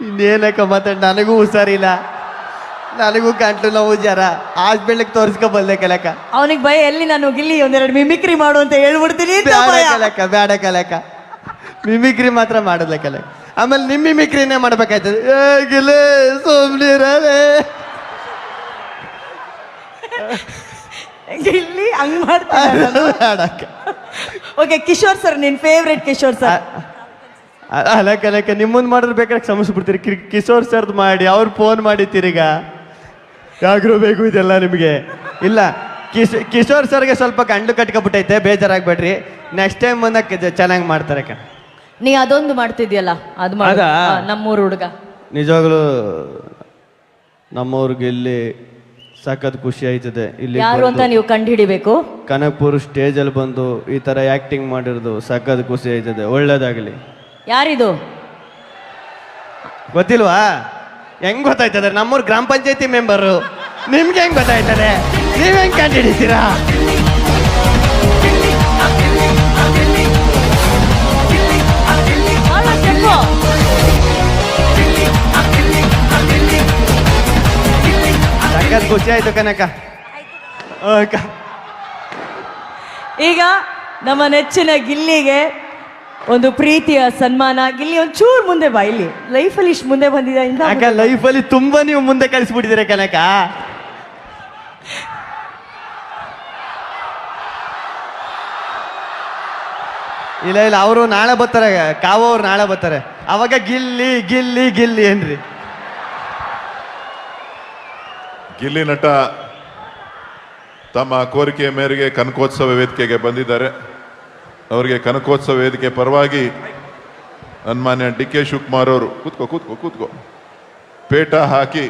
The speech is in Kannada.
ಇನ್ನೇನಕ್ಕ ಮಾತಾಡ, ನನಗೂ ಹುಷಾರಿಲ್ಲ, ನನಗೂ ಗಂಟ್ಲು ನೋವು ಜರ ಹಾಸ್ಪಿಟ್ಲಿಗೆ ತೋರಿಸ್ಕೊಬಲ್ಲೆ ಕಲಕ. ಅವನಿಗೆ ಭಯ ಎಲ್ಲಿ ನಾನು ಗಿಲ್ಲಿ ಒಂದೆರಡು ಮಿಮಿಕ್ರಿ ಮಾಡು ಅಂತ ಹೇಳ್ಬಿಡ್ತೀನಿ ಅಂತ ಭಯ. ಬೇಡ ಕಲಕ, ಮಿಮಿಕ್ರಿ ಮಾತ್ರ ಮಾಡೋದ್ಲ ಕಲಕ. ಆಮೇಲೆ ನಿಮ್ಮ ಮಿಮಿಕ್ರಿನೇ ಮಾಡ್ಬೇಕಾಯ್ತದೆ. ಗಿಲೆ ಸೋಮ್ನಿರೇ ಗಿಲ್ಲಿ ಹಂಗ್ ಮಾಡ್ತಾರೆ. ಬೇಡಕ್ಕ. ಓಕೆ, ಕಿಶೋರ್ ಸರ್, ನಿನ್ ಫೇವ್ರೆಟ್ ಕಿಶೋರ್ ಸರ್. ಅಲ್ಲ ಕಲಕ, ನಿಮ್ಮಂದ್ ಮಾಡಿದ್ರೆ ಬೇಕಾದ್ರೆ ಸಮಸ್ಬಿಡ್ತೀರಿ. ಕಿಶೋರ್ ಸರ್ದು ಮಾಡಿ ಅವ್ರು ಫೋನ್ ಮಾಡಿತ್ತೀರೀಗ. ಯಾಗ್ರೂ ಬೇಕು ಇದೆಲ್ಲ ನಿಮಗೆ? ಇಲ್ಲ, ಕಿಶೋರ್ ಸರ್ಗೆ ಸ್ವಲ್ಪ ಗಂಡು ಕಟ್ಕೊಬಿಟ್ಟೈತೆ, ಬೇಜಾರಾಗ್ಬೇಡ್ರಿ. ನೆಕ್ಸ್ಟ್ ಟೈಮ್ ಬಂದಾಗ ಚೆನ್ನಾಗಿ ಮಾಡ್ತಾರೆ ಕಣ. ನೀ ಅದೊಂದು ಮಾಡ್ತಿದ್ಯಲ್ಲ, ಅದು ಮಾಡ. ನಮ್ಮೂರು ಹುಡುಗ ನಿಜವಾಗ್ಲೂ ನಮ್ಮವ್ರಿಗೆ ಇಲ್ಲಿ ಸಖತ್ ಖುಷಿ ಆಯ್ತದೆ. ಇಲ್ಲಿ ಯಾರು ಅಂತ ನೀವು ಕಂಡು ಹಿಡಿಬೇಕು. ಕನಕಪುರ ಸ್ಟೇಜಲ್ಲಿ ಬಂದು ಈ ತರ ಆಕ್ಟಿಂಗ್ ಮಾಡಿರೋದು ಸಖತ್ ಖುಷಿ ಆಯ್ತದೆ. ಒಳ್ಳೇದಾಗಲಿ. ಯಾರಿದು ಗೊತ್ತಿಲ್ವಾ? ಹೆಂಗ್ ಗೊತ್ತಾಯ್ತದೆ? ನಮ್ಮೂರ್ ಗ್ರಾಮ ಪಂಚಾಯತಿ ಮೆಂಬರು. ನಿಮ್ಗೆ ಹೆಂಗ್ ಗೊತ್ತಾಯ್ತದೆ? ನೀವ್ ಹೆಂಗ್ ಕಂಡು ಹಿಡಿತೀರಾ? ಸಖತ್ ಖುಷಿ ಆಯ್ತು ಕನಕ. ಈಗ ನಮ್ಮ ನೆಚ್ಚಿನ ಗಿಲ್ಲಿಗೆ ಒಂದು ಪ್ರೀತಿಯ ಸನ್ಮಾನ. ಗಿಲ್ಲಿ ಒಂಚೂರು ಮುಂದೆ ಬಾ, ಇಲ್ಲಿ ಲೈಫಲ್ಲಿ ಇಷ್ಟು ಮುಂದೆ ಬಂದಿದ್ದ. ಲೈಫಲ್ಲಿ ತುಂಬಾ ನೀವು ಮುಂದೆ ಕಳಿಸ್ಬಿಟ್ಟಿದ್ದೀರ ಕನಕ. ಇಲ್ಲ ಇಲ್ಲ, ಅವರು ನಾಳೆ ಬರ್ತಾರೆ, ಕಾವು ಅವ್ರು ನಾಳೆ ಬರ್ತಾರೆ. ಅವಾಗ ಗಿಲ್ಲಿ ಗಿಲ್ಲಿ ಗಿಲ್ಲಿ ಏನ್ರಿ? ಗಿಲ್ಲಿ ನಟ ತಮ್ಮ ಕೋರಿಕೆಯ ಮೇರೆಗೆ ಕನಕೋತ್ಸವ ವೇದಿಕೆಗೆ ಬಂದಿದ್ದಾರೆ. ಅವರಿಗೆ ಕನಕೋತ್ಸವ ವೇದಿಕೆ ಪರವಾಗಿ ಸನ್ಮಾನ್ಯ ಡಿ ಕೆ ಶಿವಕುಮಾರ್ ಅವರು ಕೂತ್ಕೋ ಪೇಟ ಹಾಕಿ